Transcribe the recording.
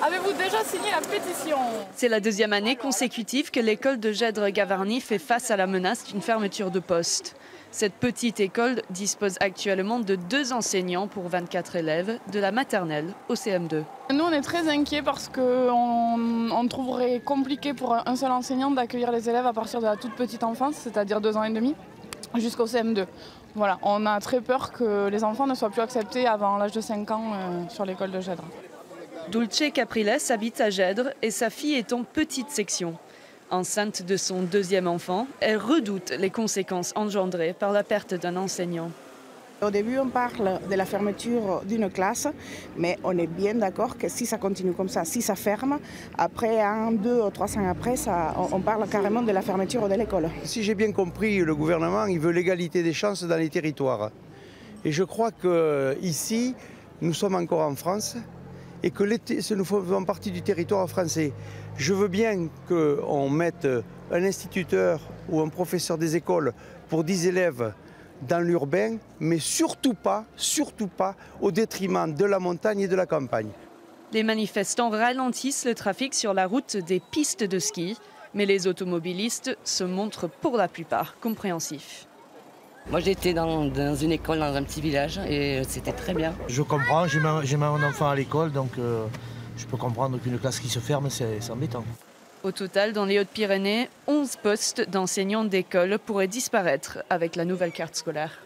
Avez-vous déjà signé la pétition? C'est la deuxième année consécutive que l'école de Gèdre-Gavarnie fait face à la menace d'une fermeture de poste. Cette petite école dispose actuellement de 2 enseignants pour 24 élèves, de la maternelle au CM2. Nous, on est très inquiets parce qu'on trouverait compliqué pour un seul enseignant d'accueillir les élèves à partir de la toute petite enfance, c'est-à-dire 2 ans et demi, jusqu'au CM2. Voilà, on a très peur que les enfants ne soient plus acceptés avant l'âge de 5 ans sur l'école de Gèdre. Dulce Capriles habite à Gèdre et sa fille est en petite section. Enceinte de son 2e enfant, elle redoute les conséquences engendrées par la perte d'un enseignant. Au début, on parle de la fermeture d'une classe, mais on est bien d'accord que si ça continue comme ça, si ça ferme, après 1, 2 ou 3 ans après, on parle carrément de la fermeture de l'école. Si j'ai bien compris, le gouvernement il veut l'égalité des chances dans les territoires. Et je crois qu'ici, nous sommes encore en France et que nous faisons partie du territoire français. Je veux bien qu'on mette un instituteur ou un professeur des écoles pour 10 élèves dans l'urbain, mais surtout pas au détriment de la montagne et de la campagne. Les manifestants ralentissent le trafic sur la route des pistes de ski, mais les automobilistes se montrent pour la plupart compréhensifs. Moi j'étais dans une école dans un petit village et c'était très bien. Je comprends, j'ai mon enfant à l'école, donc je peux comprendre qu'une classe qui se ferme, c'est embêtant. Au total, dans les Hautes-Pyrénées, 11 postes d'enseignants d'école pourraient disparaître avec la nouvelle carte scolaire.